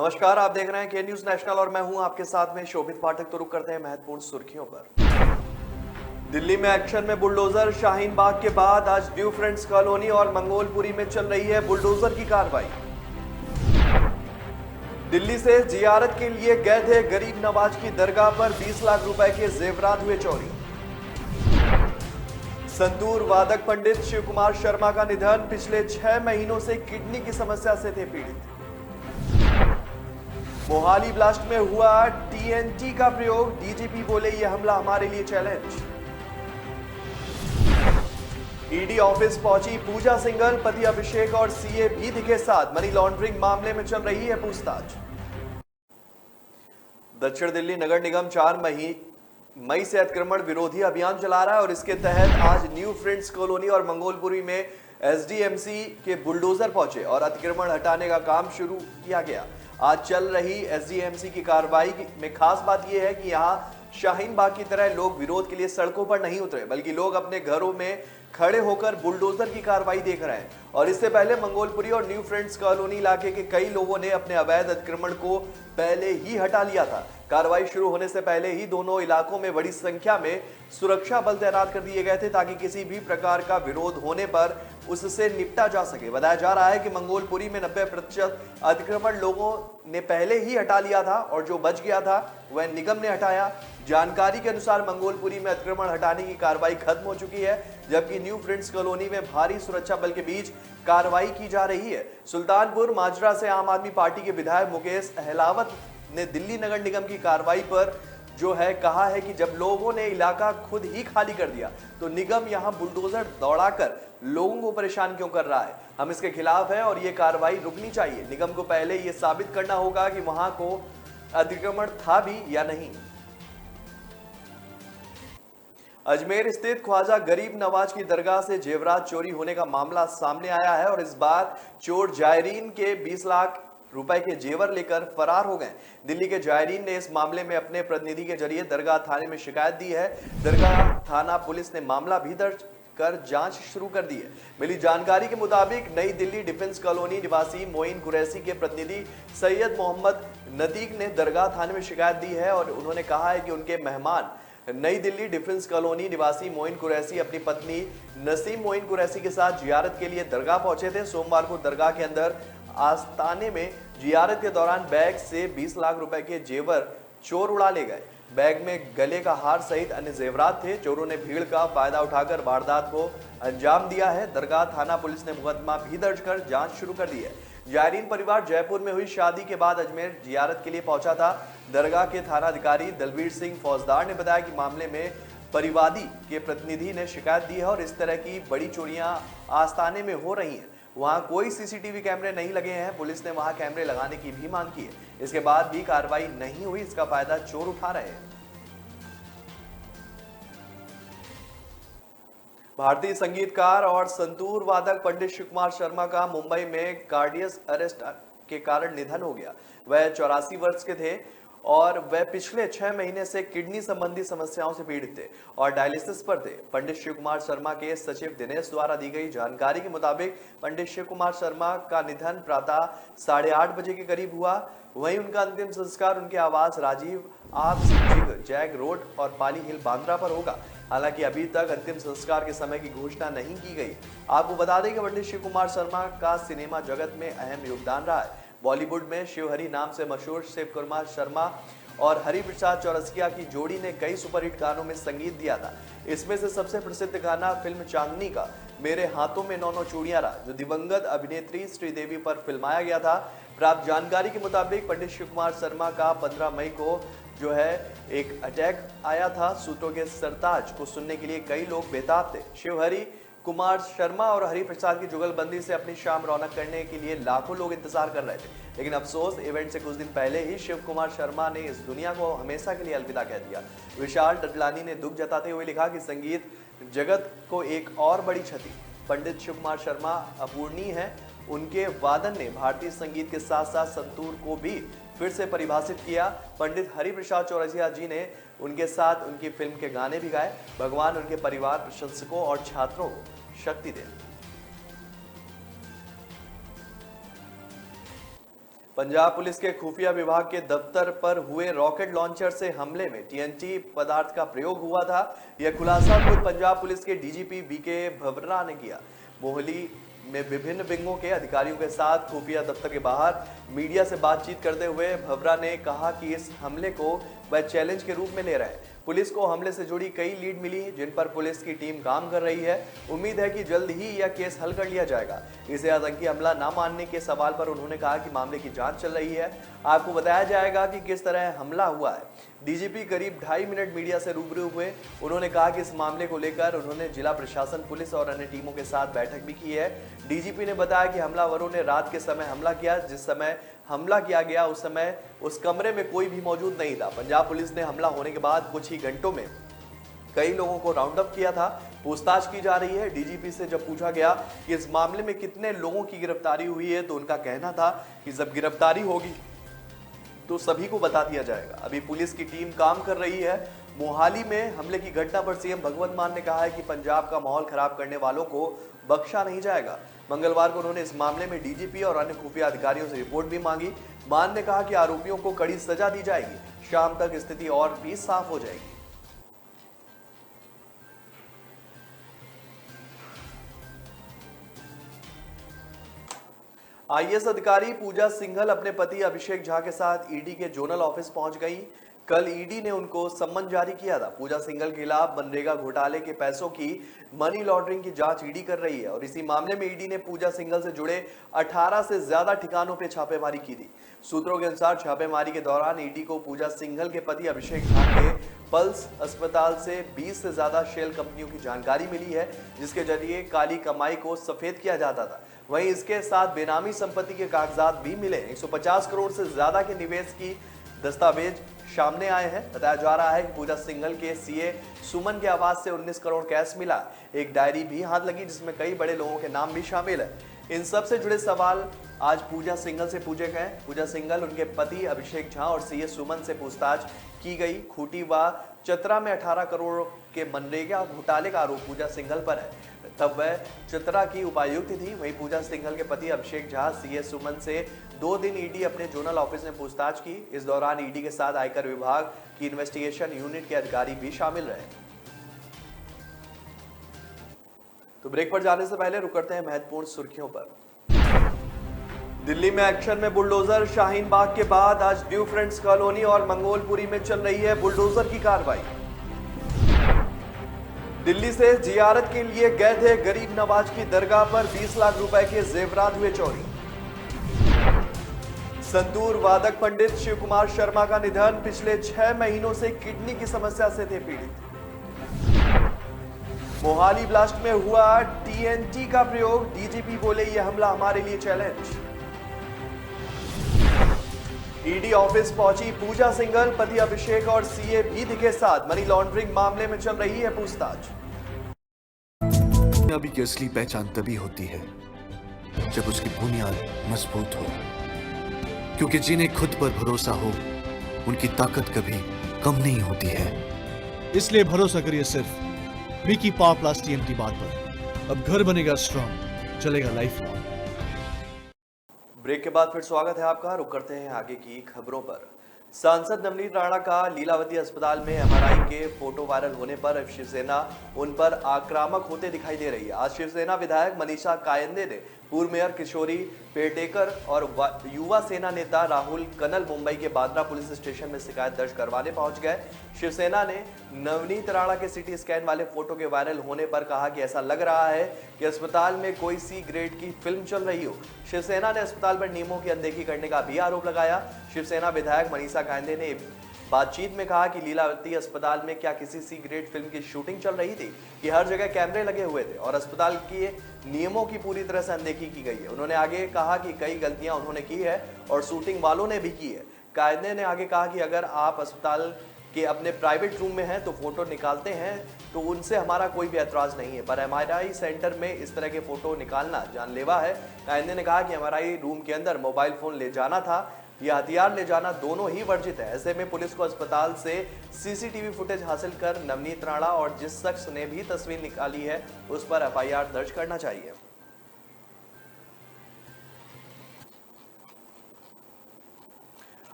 नमस्कार, आप देख रहे हैं के न्यूज नेशनल और मैं हूं आपके साथ में शोभित पाठक। तो रुक करते हैं महत्वपूर्ण सुर्खियों पर। दिल्ली में एक्शन में बुलडोजर। शाहीन बाग के बाद आज न्यू फ्रेंड्स कॉलोनी और मंगोलपुरी में चल रही है बुलडोजर की कार्रवाई। दिल्ली से जियारत के लिए गए थे गरीब नवाज की दरगाह पर 20 लाख रुपए के जेवरात हुए चोरी। संतूर वादक पंडित शिव कुमार शर्मा का निधन। पिछले 6 महीनों से किडनी की समस्या से थे पीड़ित। मोहाली ब्लास्ट में हुआ टीएनटी का प्रयोग। डीजीपी बोले यह हमला हमारे लिए चैलेंज। ईडी ऑफिस पहुंची पूजा सिंघल। पति अभिषेक और सीए भी दिखे साथ। मनी लॉन्ड्रिंग मामले में चल रही है पूछताछ। दक्षिण दिल्ली नगर निगम 4 मई से अतिक्रमण विरोधी अभियान चला रहा है और इसके तहत आज न्यू फ्रेंड्स कॉलोनी और मंगोलपुरी में एसडीएमसी के बुलडोजर पहुंचे और अतिक्रमण हटाने का काम शुरू किया गया। आज चल रही एसडीएमसी की कार्रवाई में खास बात यह है कि यहां शाहीन बाग की तरह लोग विरोध के लिए सड़कों पर नहीं उतरे, बल्कि लोग अपने घरों में खड़े होकर बुलडोजर की कार्रवाई देख रहे हैं। और इससे पहले मंगोलपुरी और न्यू फ्रेंड्स कॉलोनी इलाके के कई लोगों ने अपने अवैध अतिक्रमण को पहले ही हटा लिया था। कार्रवाई शुरू होने से पहले ही दोनों इलाकों में बड़ी संख्या में सुरक्षा बल तैनात कर दिए गए थे ताकि किसी भी प्रकार का विरोध होने पर उससे निपटा जा सके। बताया जा रहा है कि मंगोलपुरी में 90% अतिक्रमण लोगों ने पहले ही हटा लिया था और जो बच गया था वह निगम ने हटाया। जानकारी के अनुसार मंगोलपुरी में अतिक्रमण हटाने की कार्रवाई खत्म हो चुकी है, जबकि न्यू फ्रेंड्स कॉलोनी में भारी सुरक्षा बल के बीच कार्रवाई की जा रही है। सुल्तानपुर माजरा से आम आदमी पार्टी के विधायक मुकेश अहलावत ने दिल्ली नगर निगम की कार्रवाई पर जो है कहा है कि जब लोगों ने इलाका खुद ही खाली कर दिया तो निगम यहां बुलडोजर दौड़ाकर लोगों को परेशान क्यों कर रहा है। हम इसके खिलाफ हैं और यह कार्रवाई रुकनी चाहिए। निगम को पहले यह साबित करना होगा कि वहां को अतिक्रमण था भी या नहीं। अजमेर स्थित ख्वाजा गरीब नवाज की दरगाह से जेवरात चोरी होने का मामला सामने आया है और इस बार चोर जायरीन के 20 लाख रुपए के जेवर लेकर फरार हो गए। दिल्ली के जायरीन ने इस मामले में अपने प्रतिनिधि के जरिए दरगाह थाने में शिकायत दी है। दरगाह थाना पुलिस ने मामला भी दर्ज कर जांच शुरू कर दी है। मिली जानकारी के मुताबिक नई दिल्ली डिफेंस कॉलोनी निवासी मोइन कुरैशी के प्रतिनिधि सैयद मोहम्मद नतीक ने दरगाह थाने में शिकायत दी है और उन्होंने कहा है कि उनके मेहमान नई दिल्ली डिफेंस कॉलोनी निवासी मोइन कुरैशी अपनी पत्नी नसीम मोइन कुरैशी के साथ जियारत के लिए दरगाह पहुंचे थे। सोमवार को दरगाह के अंदर आस्ताने में जियारत के दौरान बैग से 20 लाख रुपए के जेवर चोर उड़ा ले गए। बैग में गले का हार सहित अन्य जेवरात थे। चोरों ने भीड़ का फायदा उठाकर वारदात को अंजाम दिया है। दरगाह थाना पुलिस ने मुकदमा भी दर्ज कर जांच शुरू कर दी है। जायरीन परिवार जयपुर में हुई शादी के बाद अजमेर जियारत के लिए पहुंचा था। दरगाह के थाना अधिकारी दलबीर सिंह फौजदार ने बताया कि मामले में परिवादी के प्रतिनिधि ने शिकायत दी है और इस तरह की बड़ी चोरियां आस्ताने में हो रही हैं। वहां कोई सीसीटीवी कैमरे नहीं लगे हैं। पुलिस ने वहां कैमरे लगाने की भी मांग की है। इसके बाद भी कार्रवाई नहीं हुई। इसका फायदा चोर उठा रहे हैं। भारतीय संगीतकार और संतूर वादक पंडित शिव कुमार शर्मा का मुंबई में कार्डियक अरेस्ट के कारण निधन हो गया। वह 84 वर्ष के थे और वह पिछले 6 महीने से किडनी संबंधी समस्याओं से पीड़ित थे और डायलिसिस पर थे। पंडित शिव कुमार शर्मा के सचिव दिनेश द्वारा दी गई जानकारी के मुताबिक पंडित शिव कुमार शर्मा का निधन प्रातः 8:30 बजे के करीब हुआ। वहीं उनका अंतिम संस्कार उनके आवास राजीव आप जैग रोड और पाली हिल बांद्रा पर होगा। हालांकि अभी तक अंतिम संस्कार के समय की घोषणा नहीं की गई। आपको बता दें कि पंडित शिव कुमार शर्मा का सिनेमा जगत में अहम योगदान रहा है। बॉलीवुड में शिवहरी नाम से मशहूर शिव कुमार शर्मा और हरि प्रसाद चौरसिया की जोड़ी ने कई सुपरहिट गानों में संगीत दिया था। इसमें से सबसे प्रसिद्ध गाना फिल्म चांदनी का मेरे हाथों में 9 चूड़ियां रहा, जो दिवंगत अभिनेत्री श्रीदेवी पर फिल्माया गया था। प्राप्त जानकारी के मुताबिक पंडित शिव कुमार शर्मा का 15 मई को जो है एक अटैक आया था। सूत्रों के सरताज को सुनने के लिए कई लोग बेताब थे। शिवहरी कुमार शर्मा और हरि प्रसाद की जुगलबंदी से अपनी शाम रौनक करने के लिए लाखों लोग इंतजार कर रहे थे, लेकिन अफसोस इवेंट से कुछ दिन पहले ही शिव कुमार शर्मा ने इस दुनिया को हमेशा के लिए अलविदा कह दिया। विशाल डडलानी ने दुख जताते हुए लिखा कि संगीत जगत को एक और बड़ी क्षति। पंडित शिव कुमार शर्मा अपूर्णीय है। उनके वादन ने भारतीय संगीत के साथ साथ संतूर को भी फिर से परिभाषित किया। पंडित हरि प्रसाद चौरसिया जी ने उनके साथ उनकी फिल्म के गाने भी गाए। भगवान उनके परिवार, प्रशंसकों और छात्रों को शक्ति दे। पंजाब पुलिस के खुफिया विभाग के दफ्तर पर हुए रॉकेट लॉन्चर से हमले में टीएनटी पदार्थ का प्रयोग हुआ था। यह खुलासा खुद पंजाब पुलिस के डीजीपी बीके भवरा ने किया। मोहाली में विभिन्न विंगों के अधिकारियों के साथ खुफिया दफ्तर के बाहर मीडिया से बातचीत करते हुए भवरा ने कहा कि इस हमले को वह चैलेंज के रूप में ले रहे हैं। पुलिस को हमले से जुड़ी कई लीड मिली जिन पर पुलिस की टीम काम कर रही है। उम्मीद है कि जल्द ही यह केस हल कर लिया जाएगा। इसे आतंकी हमला न मानने के सवाल पर उन्होंने कहा कि मामले की जांच चल रही है, आपको बताया जाएगा कि किस तरह हमला हुआ है। डीजीपी करीब 2.5 मिनट मीडिया से रूबरू हुए। उन्होंने कहा कि इस मामले को लेकर उन्होंने जिला प्रशासन, पुलिस और अन्य टीमों के साथ बैठक भी की है। डीजीपी ने बताया कि हमलावरों ने रात के समय हमला किया। जिस समय हमला किया गया उस समय उस कमरे में कोई भी मौजूद नहीं था। पंजाब पुलिस ने हमला होने के बाद कुछ ही घंटों में कई लोगों को राउंड अप किया था। पूछताछ की जा रही है। डीजीपी से जब पूछा गया कि इस मामले में कितने लोगों की गिरफ्तारी हुई है तो उनका कहना था कि जब गिरफ्तारी होगी तो सभी को बता दिया जाएगा। अभी पुलिस की टीम काम कर रही है। मोहाली में हमले की घटना पर सीएम भगवंत मान ने कहा है कि पंजाब का माहौल खराब करने वालों को बख्शा नहीं जाएगा। मंगलवार को उन्होंने इस मामले में डीजीपी और अन्य खुफिया अधिकारियों से रिपोर्ट भी मांगी। मान ने कहा कि आरोपियों को कड़ी सजा दी जाएगी। शाम तक स्थिति और भी साफ हो जाएगी। आईएएस अधिकारी पूजा सिंघल अपने पति अभिषेक झा के साथ ईडी के जोनल ऑफिस पहुंच गई। कल ईडी ने उनको सम्मन जारी किया था। पूजा सिंघल के खिलाफ मनरेगा घोटाले के पैसों की मनी लॉन्ड्रिंग की जांच ईडी कर रही है और इसी मामले में ईडी ने पूजा सिंघल से जुड़े 18 से ज्यादा ठिकानों पर छापेमारी की थी। सूत्रों के अनुसार छापेमारी के दौरान ईडी को पूजा सिंघल के पति अभिषेक झा के पल्स अस्पताल से 20 से ज्यादा शेल कंपनियों की जानकारी मिली है, जिसके जरिए काली कमाई को सफेद किया जाता था। वहीं इसके साथ बेनामी संपत्ति के कागजात भी मिले। 150 करोड़ से ज्यादा के निवेश की दस्तावेज सामने आए हैं। बताया जा रहा है कि पूजा सिंघल के सीए सुमन के आवास से 19 करोड़ कैश मिला। एक डायरी भी हाथ लगी जिसमें कई बड़े लोगों के नाम भी शामिल है। इन सब से जुड़े सवाल आज पूजा सिंघल से पूछे गए। पूजा सिंघल, उनके पति अभिषेक झा और सीए सुमन से पूछताछ की गई। खूंटी व चतरा में 18 करोड़ के मनरेगा घोटाले का आरोप पूजा सिंघल पर है। तब वह चतरा की उपायुक्त थी। वहीं पूजा सिंघल के पति अभिषेक झा, सीए सुमन से 2 दिन ईडी अपने जोनल ऑफिस में पूछताछ की। इस दौरान ईडी के साथ आयकर विभाग की इन्वेस्टिगेशन यूनिट के अधिकारी भी शामिल रहे। तो ब्रेक पर जाने से पहले रुक करते हैं महत्वपूर्ण सुर्खियों पर। दिल्ली में एक्शन में बुलडोजर। शाहीन बाग के बाद आज न्यू फ्रेंड्स कॉलोनी और मंगोलपुरी में चल रही है बुलडोजर की कार्रवाई। दिल्ली से जियारत के लिए गए थे गरीब नवाज की दरगाह पर 20 लाख रुपए के जेवरात हुए चोरी। संतूर वादक पंडित शिव कुमार शर्मा का निधन। पिछले 6 महीनों से किडनी की समस्या से थे पीड़ित। मोहाली ब्लास्ट में हुआ टीएनटी का प्रयोग। डीजीपी बोले यह हमला हमारे लिए चैलेंज। ईडी ऑफिस पहुंची पूजा सिंघल, पति अभिषेक और सीए भी दिखे साथ। मनी लॉन्ड्रिंग मामले में चल रही है पूछताछ। कामयाबी की असली पहचान तभी होती है जब उसकी बुनियाद मजबूत हो, क्योंकि जिन्हें खुद पर भरोसा हो उनकी ताकत कभी कम नहीं होती है। इसलिए भरोसा करिए सिर्फ विकी पावर प्लस टीएमटी बात पर। अब घर बनेगा स्ट्रॉन्ग, चलेगा लाइफ लॉन्ग। ब्रेक के बाद फिर स्वागत है आपका। रुक करते हैं आगे की खबरों पर। सांसद नवनीत राणा का लीलावती अस्पताल में एमआरआई के फोटो वायरल होने पर शिवसेना उन पर आक्रामक होते दिखाई दे रही है। आज शिवसेना विधायक मनीषा कायंदे ने पूर्व मेयर किशोरी पेटेकर और युवा सेना नेता राहुल कनल मुंबई के बांद्रा पुलिस स्टेशन में शिकायत दर्ज करवाने पहुंच गए। शिवसेना ने नवनीत राणा के सिटी स्कैन वाले फोटो के वायरल होने पर कहा कि ऐसा लग रहा है कि अस्पताल में कोई सी ग्रेड की फिल्म चल रही हो। शिवसेना ने अस्पताल पर नियमों की अनदेखी करने का भी आरोप लगाया। शिवसेना विधायक मनीषा कायंदे ने बातचीत में कहा कि लीलावती अस्पताल में क्या किसी सी ग्रेड फिल्म की शूटिंग चल रही थी कि हर जगह कैमरे लगे हुए थे और अस्पताल के नियमों की पूरी तरह से अनदेखी की गई है। उन्होंने आगे कहा कि कई गलतियां उन्होंने की है और शूटिंग वालों ने भी की है। कायदे ने आगे कहा कि अगर आप अस्पताल के अपने प्राइवेट रूम में हैं तो फोटो निकालते हैं तो उनसे हमारा कोई भी ऐतराज नहीं है, पर एमआरआई सेंटर में इस तरह के फोटो निकालना जानलेवा है। कायदे ने कहा कि एमआरआई रूम के अंदर मोबाइल फोन ले जाना था या हथियार ले जाना, दोनों ही वर्जित है। ऐसे में पुलिस को अस्पताल से सीसीटीवी फुटेज हासिल कर नवनीत राणा और जिस शख्स ने भी तस्वीर निकाली है उस पर एफआईआर दर्ज करना चाहिए।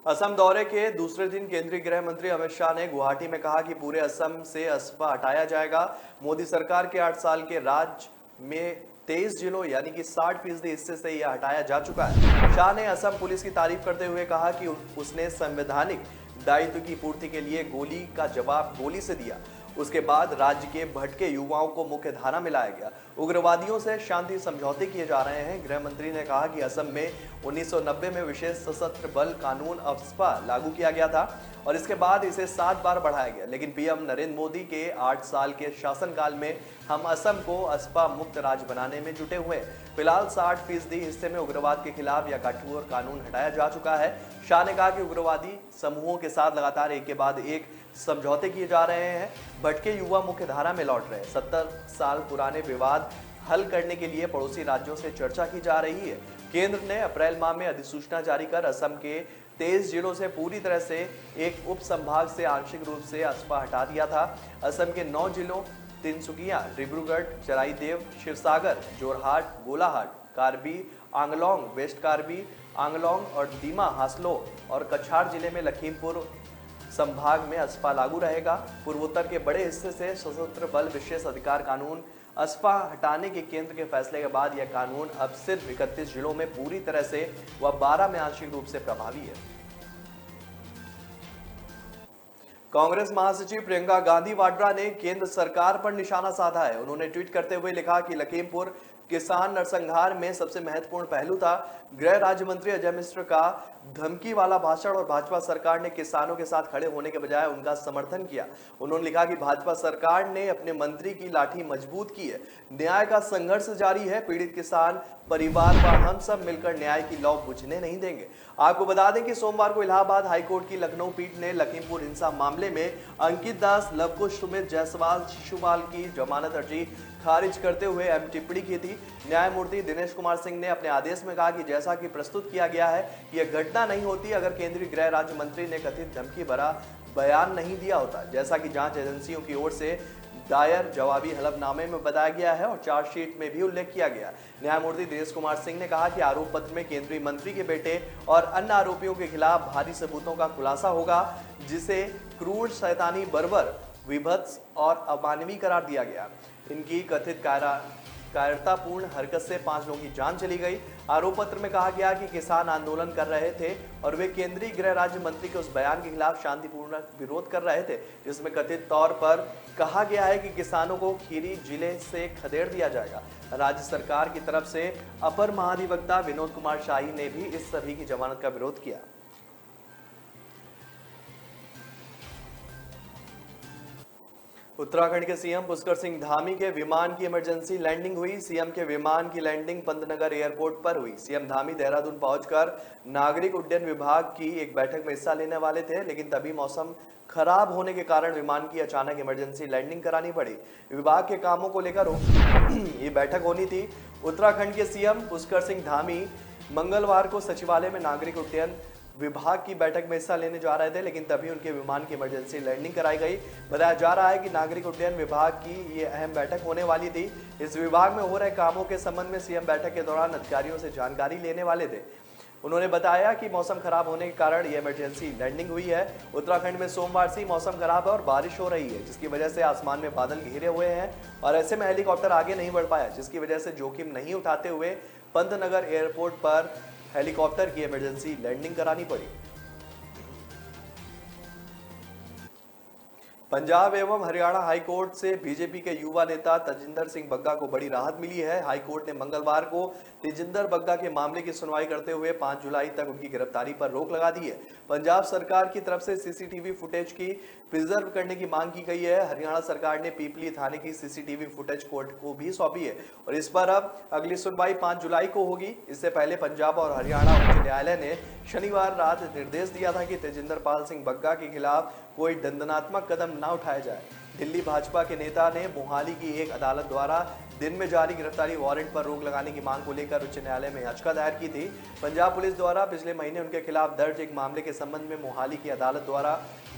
असम दौरे के दूसरे दिन केंद्रीय गृह मंत्री अमित शाह ने गुवाहाटी में कहा कि पूरे असम से असपा हटाया जाएगा। मोदी सरकार के 8 साल के राज में 23 जिलों यानी कि 60% हिस्से से यह हटाया जा चुका है। शाह ने असम पुलिस की तारीफ करते हुए कहा कि उसने संवैधानिक दायित्व की पूर्ति के लिए गोली का जवाब गोली से दिया। उसके बाद राज्य के भटके युवाओं को मुख्य धारा में लाया गया। उग्रवादियों से शांति समझौते किए जा रहे हैं। गृह मंत्री ने कहा कि असम में 1990 में विशेष सशस्त्र बल कानून अफस्पा लागू किया गया था और इसके बाद इसे 7 बार बढ़ाया गया, लेकिन पीएम नरेंद्र मोदी के 8 साल के शासनकाल में हम असम को असपा मुक्त राज्य बनाने में जुटे हुए हैं। फिलहाल 60% हिस्से में उग्रवाद के खिलाफ यह कठोर कानून हटाया जा चुका है। शाह ने कहा कि उग्रवादी समूहों के साथ लगातार एक के बाद एक समझौते किए जा रहे हैं। भटके युवा मुख्य धारा में लौट रहे हैं। 70 साल पुराने विवाद हल करने के लिए पड़ोसी राज्यों से चर्चा की जा रही है। केंद्र ने अप्रैल माह में अधिसूचना जारी कर असम के 23 जिलों से पूरी तरह से एक उप संभाग से आंशिक रूप से असपा हटा दिया था। असम के 9 जिलों तिनसुकिया, डिब्रूगढ़, चराईदेव, शिवसागर, जोरहाट, गोलाहाट, कार्बी आंगलोंग, वेस्ट कार्बी आंगलोंग और दीमा हासलो और कछार जिले में लखीमपुर संभाग में असपा लागू रहेगा। पूर्वोत्तर के बड़े हिस्से से सशस्त्र बल विशेष अधिकार कानून असपा हटाने के केंद्र के फैसले के बाद यह कानून अब सिर्फ 31 जिलों में पूरी तरह से व 12 में आंशिक रूप से प्रभावी है। कांग्रेस महासचिव प्रियंका गांधी वाड्रा ने केंद्र सरकार पर निशाना साधा है। उन्होंने ट्वीट करते हुए लिखा कि लखीमपुर किसान नरसंहार में सबसे महत्वपूर्ण पहलू था गृह राज्य मंत्री अजय मिश्र का धमकी वाला भाषण और भाजपा सरकार ने किसानों के साथ खड़े होने के बजाय उनका समर्थन किया। उन्होंने लिखा कि भाजपा सरकार ने अपने मंत्री की लाठी मजबूत की है। न्याय का संघर्ष जारी है। पीड़ित किसान परिवार व हम सब मिलकर न्याय की लौ बुझने नहीं देंगे। आपको बता दें कि सोमवार को इलाहाबाद हाईकोर्ट की लखनऊ पीठ ने लखीमपुर हिंसा मामले में अंकित दास, लवकुश, सुमित जायसवाल, शिशुपाल की जमानत अर्जी खारिज करते हुए अहम टिप्पणी की थी। न्यायमूर्ति दिनेश कुमार सिंह ने अपने आदेश में कहा कि जैसा कि प्रस्तुत किया गया है, यह घटना नहीं होती अगर केंद्रीय गृह राज्य मंत्री ने कथित धमकी भरा बयान नहीं दिया होता, जैसा कि जांच एजेंसियों की ओर से दायर जवाबी हलफनामे में बताया गया है और चार्जशीट में भी उल्लेख किया गया। न्यायमूर्ति दिनेश कुमार सिंह ने कहा कि आरोप पत्र में केंद्रीय मंत्री के बेटे और अन्य आरोपियों के खिलाफ भारी सबूतों का खुलासा होगा, जिसे क्रूर, शैतानी, बर्बर, विभत्स और अमानवीय करार दिया गया। इनकी कथित कायरतापूर्ण हरकत से 5 लोगों की जान चली गई। आरोप पत्र में कहा गया कि किसान आंदोलन कर रहे थे और वे केंद्रीय गृह राज्य मंत्री के उस बयान के खिलाफ शांतिपूर्ण विरोध कर रहे थे, जिसमें कथित तौर पर कहा गया है कि किसानों को खीरी जिले से खदेड़ दिया जाएगा। राज्य सरकार की तरफ से अपर महाधिवक्ता विनोद कुमार शाही ने भी इस सभी की जमानत का विरोध किया। उत्तराखंड के सीएम पुष्कर सिंह धामी के विमान की इमरजेंसी लैंडिंग हुई। सीएम के विमान की लैंडिंग पंतनगर एयरपोर्ट पर हुई। सीएम धामी देहरादून पहुंचकर नागरिक उड्डयन विभाग की एक बैठक में हिस्सा लेने वाले थे, लेकिन तभी मौसम खराब होने के कारण विमान की अचानक इमरजेंसी लैंडिंग करानी पड़ी। विभाग के कामों को लेकर ये बैठक होनी थी। उत्तराखंड के सीएम पुष्कर सिंह धामी मंगलवार को सचिवालय में नागरिक उड्डयन विभाग की बैठक में हिस्सा लेने जा रहे थे, लेकिन तभी उनके विमान की इमरजेंसी लैंडिंग कराई गई। बताया जा रहा है कि नागरिक उड्डयन विभाग की ये अहम बैठक होने वाली थी। इस विभाग में हो रहे कामों के संबंध में सीएम बैठक के दौरान अधिकारियों से जानकारी लेने वाले थे। उन्होंने बताया कि मौसम खराब होने के कारण यह इमरजेंसी लैंडिंग हुई है। उत्तराखंड में सोमवार से मौसम खराब है और बारिश हो रही है, जिसकी वजह से आसमान में बादल घिरे हुए हैं और ऐसे में हेलीकॉप्टर आगे नहीं बढ़ पाया, जिसकी वजह से जोखिम नहीं उठाते हुए पंतनगर एयरपोर्ट पर हेलीकॉप्टर की इमरजेंसी लैंडिंग करानी पड़ी। पंजाब एवं हरियाणा हाईकोर्ट से बीजेपी के युवा नेता तेजिंदर सिंह बग्गा को बड़ी राहत मिली है। हाईकोर्ट ने मंगलवार को तेजिंदर बग्गा के मामले की सुनवाई करते हुए 5 जुलाई तक उनकी गिरफ्तारी पर रोक लगा दी है। पंजाब सरकार की तरफ से सीसीटीवी फुटेज की प्रिजर्व करने की मांग की गई है। हरियाणा सरकार ने पीपली थाने की सीसीटीवी फुटेज कोर्ट को भी सौंपी है और इस पर अब अगली सुनवाई 5 जुलाई को होगी। इससे पहले पंजाब और हरियाणा उच्च न्यायालय ने शनिवार रात निर्देश दिया था कि तेजिंदर पाल सिंह बग्गा के खिलाफ कोई दंडनात्मक कदम न उठाया जाए। दिल्ली भाजपा के नेता ने मोहाली की एक अदालत द्वारा दिन में जारी गिरफ्तारी वारंट पर रोक लगाने की मांग को लेकर उच्च न्यायालय में याचिका दायर की थी। पंजाब पुलिस द्वारा पिछले महीने उनके खिलाफ दर्ज एक मामले के संबंध में मोहाली की अदालत द्वारा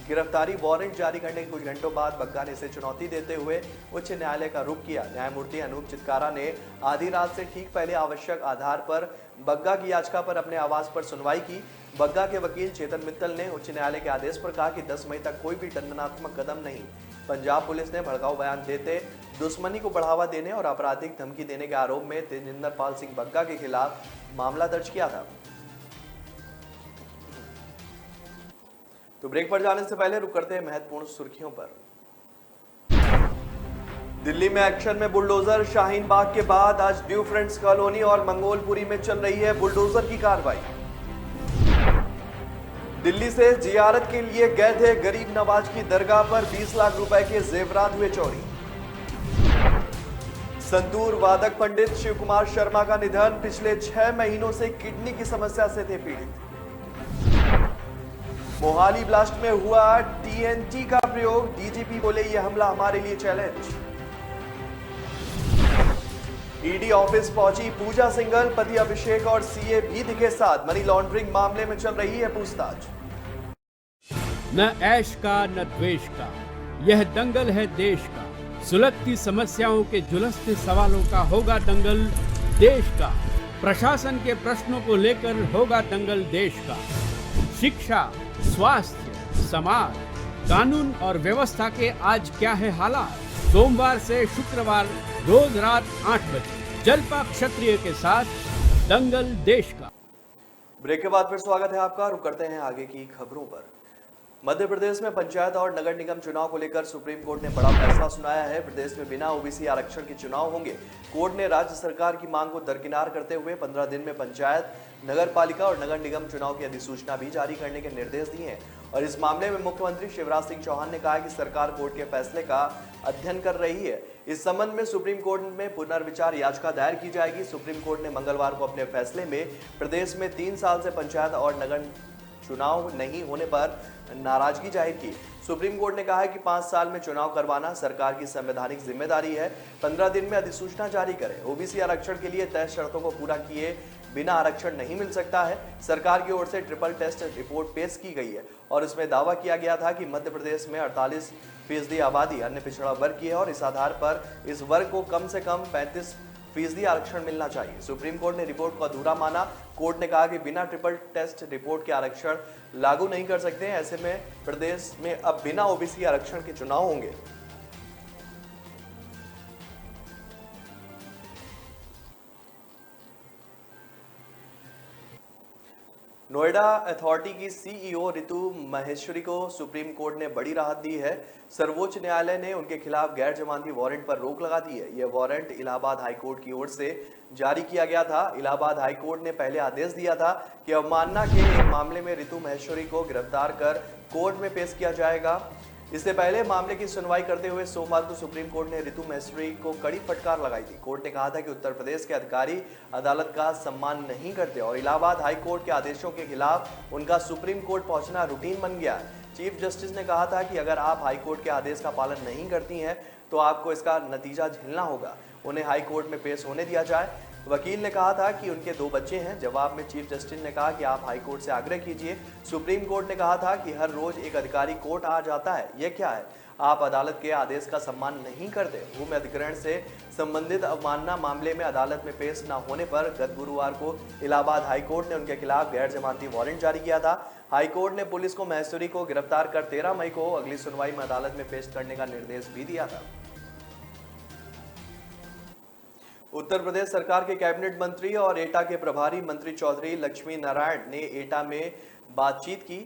गिरफ्तारी वारंट जारी करने के कुछ घंटों बाद बग्गा ने इसे चुनौती देते हुए उच्च न्यायालय का रुख किया। न्यायमूर्ति अनूप चितकारा ने आधी रात से ठीक पहले आवश्यक आधार पर बग्गा की याचिका पर अपने आवास पर सुनवाई की। बग्गा के वकील चेतन मित्तल ने उच्च न्यायालय के आदेश पर कहा कि 10 मई तक कोई भी दंडात्मक कदम नहीं। पंजाब पुलिस ने भड़काऊ बयान देते दुश्मनी को बढ़ावा देने और आपराधिक धमकी देने के आरोप में तेजिंदर पाल सिंह बग्गा के खिलाफ मामला दर्ज किया था। तो ब्रेक पर जाने से पहले रुक करते हैं महत्वपूर्ण सुर्खियों पर। दिल्ली में एक्शन में बुलडोजर। शाहीन बाग के बाद आज ड्यू फ्रेंड्स कॉलोनी और मंगोलपुरी में चल रही है बुलडोजर की कार्रवाई। दिल्ली से जियारत के लिए गए थे गरीब नवाज की दरगाह पर 20 लाख रुपए के जेवरात हुए चोरी। संतूर वादक पंडित शिव कुमार शर्मा का निधन। पिछले 6 महीनों से किडनी की समस्या से थे पीड़ित। मोहाली ब्लास्ट में हुआ टीएनटी का प्रयोग। डीजीपी बोले यह हमला हमारे लिए चैलेंज। ईडी ऑफिस पहुंची पूजा सिंघल। पति अभिषेक और सीए भी दिखे साथ। मनी लॉन्ड्रिंग मामले में चल रही है पूछताछ। न ऐश का न द्वेष का, यह दंगल है देश का। सुलगती समस्याओं के जुलसते सवालों का होगा दंगल देश का। प्रशासन के प्रश्नों को लेकर होगा दंगल देश का। शिक्षा, स्वास्थ्य, समाज, कानून और व्यवस्था के आज क्या है हालात। सोमवार से शुक्रवार रोज रात 8 बजे जलपा क्षत्रिय के साथ दंगल देश का। ब्रेक के बाद फिर स्वागत है आपका। रुक करते हैं आगे की खबरों पर। मध्य प्रदेश में पंचायत और नगर निगम चुनाव को लेकर सुप्रीम कोर्ट ने बड़ा फैसला सुनाया है। प्रदेश में बिना ओबीसी आरक्षण के चुनाव होंगे। कोर्ट ने राज्य सरकार की मांग को दरकिनार करते हुए 15 दिन में पंचायत, नगर पालिका और नगर निगम चुनाव की अधिसूचना भी जारी करने के निर्देश दिए हैं। और इस मामले में मुख्यमंत्री शिवराज सिंह चौहान ने कहा कि सरकार कोर्ट के फैसले का अध्ययन कर रही है। इस संबंध में सुप्रीम कोर्ट में पुनर्विचार याचिका दायर की जाएगी। सुप्रीम कोर्ट ने मंगलवार को अपने फैसले में प्रदेश में 3 साल से पंचायत और नगर चुनाव नहीं होने पर नाराजगी जाहिर की। सुप्रीम कोर्ट ने कहा है कि 5 साल में चुनाव करवाना सरकार की संवैधानिक जिम्मेदारी है। 15 दिन में अधिसूचना जारी करें। ओबीसी आरक्षण के लिए तय शर्तों को पूरा किए बिना आरक्षण नहीं मिल सकता है। सरकार की ओर से ट्रिपल टेस्ट रिपोर्ट पेश की गई है और इसमें दावा किया गया था कि मध्य प्रदेश में 48% आबादी अन्य पिछड़ा वर्ग की है और इस आधार पर इस वर्ग को कम से कम 35% आरक्षण मिलना चाहिए। सुप्रीम कोर्ट ने रिपोर्ट को अधूरा माना। कोर्ट ने कहा कि बिना ट्रिपल टेस्ट रिपोर्ट के आरक्षण लागू नहीं कर सकते। ऐसे में प्रदेश में अब बिना ओबीसी आरक्षण के चुनाव होंगे। नोएडा अथॉरिटी की सीईओ रितु महेश्वरी को सुप्रीम कोर्ट ने बड़ी राहत दी है। सर्वोच्च न्यायालय ने उनके खिलाफ गैर जमानती वारंट पर रोक लगा दी है। यह वारंट इलाहाबाद हाईकोर्ट की ओर से जारी किया गया था। इलाहाबाद हाईकोर्ट ने पहले आदेश दिया था कि अवमानना के एक मामले में रितु महेश्वरी को गिरफ्तार कर कोर्ट में पेश किया जाएगा। इससे पहले मामले की सुनवाई करते हुए सोमवार को सुप्रीम कोर्ट ने रितु महेश्वरी को कड़ी फटकार लगाई थी। कोर्ट ने कहा था कि उत्तर प्रदेश के अधिकारी अदालत का सम्मान नहीं करते और इलाहाबाद हाई कोर्ट के आदेशों के खिलाफ उनका सुप्रीम कोर्ट पहुंचना रूटीन बन गया है। चीफ जस्टिस ने कहा था कि अगर आप हाई कोर्ट के आदेश का पालन नहीं करती हैं तो आपको इसका नतीजा झेलना होगा। उन्हें हाई कोर्ट में पेश होने दिया जाए। वकील ने कहा था कि उनके 2 बच्चे हैं। जवाब में चीफ जस्टिस ने कहा कि आप हाई कोर्ट से आग्रह कीजिए। सुप्रीम कोर्ट ने कहा था कि हर रोज एक अधिकारी कोर्ट आ जाता है, यह क्या है? आप अदालत के आदेश का सम्मान नहीं करते। भूमि अधिग्रहण से संबंधित अवमानना मामले में अदालत में पेश न होने पर गत गुरुवार को इलाहाबाद हाईकोर्ट ने उनके खिलाफ गैर जमानती वारंट जारी किया था। हाईकोर्ट ने पुलिस को महेश्वरी को गिरफ्तार कर 13 मई को अगली सुनवाई में अदालत में पेश करने का निर्देश भी दिया था। उत्तर प्रदेश सरकार के कैबिनेट मंत्री और एटा के प्रभारी मंत्री चौधरी लक्ष्मी नारायण ने एटा में बातचीत की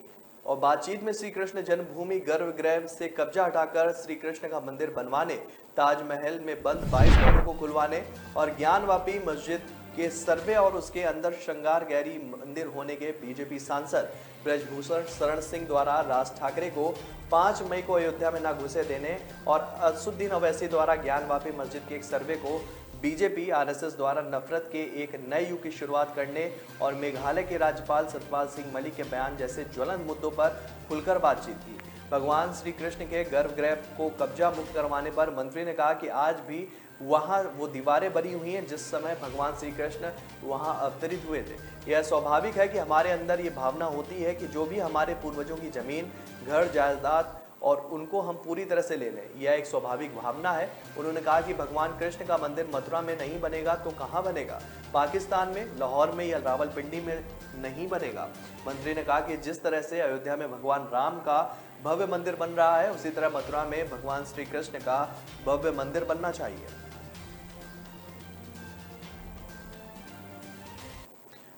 और बातचीत में श्री कृष्ण जन्मभूमि गर्भगृह से कब्जा हटाकर श्री कृष्ण का मंदिर बनवाने, ताजमहल में बंद 22 कमरों को खुलवाने और ज्ञानवापी मस्जिद के सर्वे और उसके अंदर श्रृंगार गैरी मंदिर होने के बीजेपी सांसद ब्रजभूषण शरण सिंह द्वारा राज ठाकरे को 5 मई को अयोध्या में न घुसे देने और असुद्दीन अवैसी द्वारा ज्ञानवापी मस्जिद के एक सर्वे को बीजेपी आरएसएस द्वारा नफरत के एक नए युग की शुरुआत करने और मेघालय के राज्यपाल सत्यपाल सिंह मलिक के बयान जैसे ज्वलंत मुद्दों पर खुलकर बातचीत की। भगवान श्री कृष्ण के गर्भगृह को कब्जा मुक्त करवाने पर मंत्री ने कहा कि आज भी वहां वो दीवारें बनी हुई हैं जिस समय भगवान श्री कृष्ण वहां अवतरित हुए थे। यह स्वाभाविक है कि हमारे अंदर ये भावना होती है कि जो भी हमारे पूर्वजों की जमीन, घर, जायदाद और उनको हम पूरी तरह से ले लें। यह एक स्वाभाविक भावना है। उन्होंने कहा कि भगवान कृष्ण का मंदिर मथुरा में नहीं बनेगा तो कहाँ बनेगा? पाकिस्तान में, लाहौर में या रावलपिंडी में नहीं बनेगा। मंत्री ने कहा कि जिस तरह से अयोध्या में भगवान राम का भव्य मंदिर बन रहा है, उसी तरह मथुरा में भगवान श्री कृष्ण का भव्य मंदिर बनना चाहिए।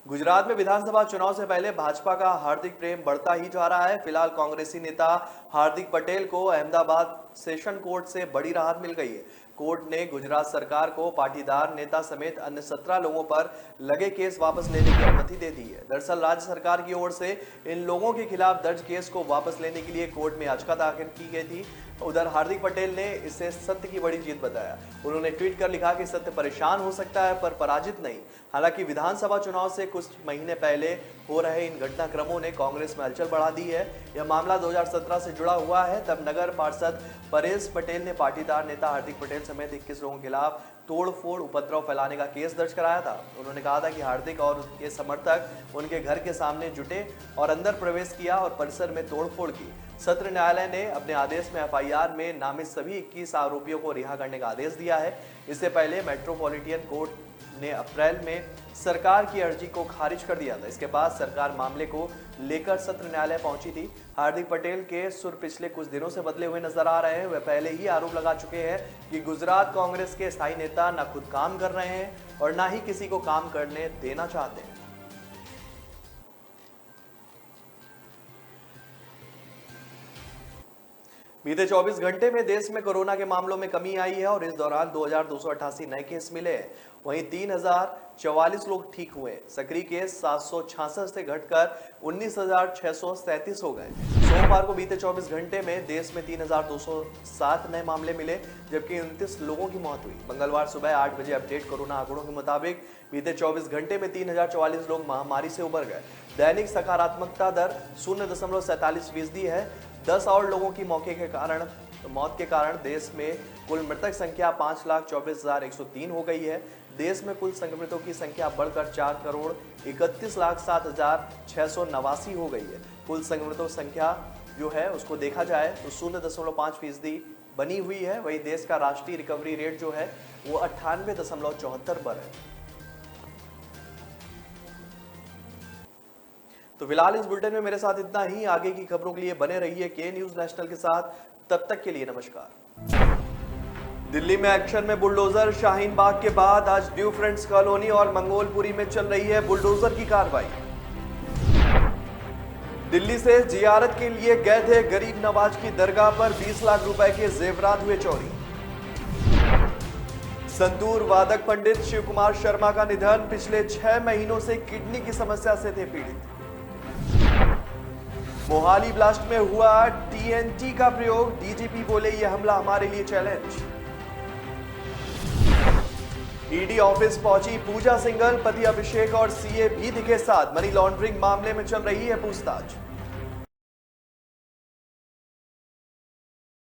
गुजरात में विधानसभा चुनाव से पहले भाजपा का हार्दिक प्रेम बढ़ता ही जा रहा है। फिलहाल कांग्रेसी नेता हार्दिक पटेल को अहमदाबाद सेशन कोर्ट से बड़ी राहत मिल गई है। कोर्ट ने गुजरात सरकार को पाटीदार नेता समेत अन्य 17 लोगों पर लगे केस वापस लेने की अनुमति दे दी है। दरअसल राज्य सरकार की ओर से इन लोगों के खिलाफ दर्ज केस को वापस लेने के लिए कोर्ट में याचिका दाखिल की गई थी। उधर हार्दिक पटेल ने इसे सत्य की बड़ी जीत बताया। उन्होंने ट्वीट कर लिखा कि सत्य परेशान हो सकता है पर पराजित नहीं। हालांकि विधानसभा चुनाव से कुछ महीने पहले हो रहे इन घटनाक्रमों ने कांग्रेस में हलचल बढ़ा दी है। यह मामला 2017 से जुड़ा हुआ है। तब नगर पार्षद परेश पटेल ने पाटीदार नेता हार्दिक पटेल समेत 21 लोगों के खिलाफ तोड़फोड़, उपद्रव फैलाने का केस दर्ज कराया था। उन्होंने कहा था कि हार्दिक और उसके समर्थक उनके घर के सामने जुटे और अंदर प्रवेश किया और परिसर में तोड़फोड़ की। सत्र न्यायालय ने अपने आदेश में एफआईआर में नामित सभी 21 आरोपियों को रिहा करने का आदेश दिया है। इससे पहले मेट्रोपॉलिटन कोर्ट ने अप्रैल में सरकार की अर्जी को खारिज कर दिया था। इसके बाद सरकार मामले को लेकर सत्र न्यायालय पहुंची थी। हार्दिक पटेल के सुर पिछले कुछ दिनों से बदले हुए नजर आ रहे हैं। वे पहले ही आरोप लगा चुके हैं कि गुजरात कांग्रेस के स्थायी नेता न खुद काम कर रहे हैं और न ही किसी को काम करने देना चाहते हैं। बीते 24 घंटे में देश में कोरोना के मामलों में कमी आई है और इस दौरान 2288 नए केस मिले हैं। वहीं 3044 लोग ठीक हुए। सक्रिय केस 766 से घटकर 19,637 हो गए। सोमवार को बीते 24 घंटे में देश में 3,207 नए मामले मिले जबकि 29 लोगों की मौत हुई। मंगलवार सुबह 8 बजे अपडेट कोरोना आंकड़ों के मुताबिक बीते 24 घंटे में 3044 लोग महामारी से उबर गए। दैनिक सकारात्मकता दर 0.47% है। 10 और लोगों की मौत के कारण देश में कुल मृतक संख्या 5,24,103 हो गई है। देश में कुल संक्रमितों की संख्या बढ़कर 4,31,07,689 हो गई है। कुल संक्रमितों की संख्या जो है उसको देखा जाए तो 0.5% बनी हुई है। वही देश का राष्ट्रीय रिकवरी रेट जो है वो 98.74 पर है। तो फिलहाल इस बुलेटिन में मेरे साथ इतना ही। आगे की खबरों के लिए बने रहिए के न्यूज नेशनल के साथ। तब तक के लिए नमस्कार। दिल्ली में एक्शन में बुलडोजर। शाहीन बाग के बाद आज न्यू फ्रेंड्स कॉलोनी और मंगोलपुरी में चल रही है बुलडोजर की कार्रवाई। दिल्ली से जियारत के लिए गए थे गरीब नवाज की दरगाह पर 20 लाख रुपए के जेवरात हुए चोरी। संतूर वादक पंडित शिव कुमार शर्मा का निधन। पिछले 6 महीनों से किडनी की समस्या से थे पीड़ित। मोहाली ब्लास्ट में हुआ टीएनटी का प्रयोग। डीजीपी बोले यह हमला हमारे लिए चैलेंज। ईडी ऑफिस पहुंची पूजा सिंघल। पति अभिषेक और सीए भी दिखे साथ। मनी लॉन्ड्रिंग मामले में चल रही है पूछताछ।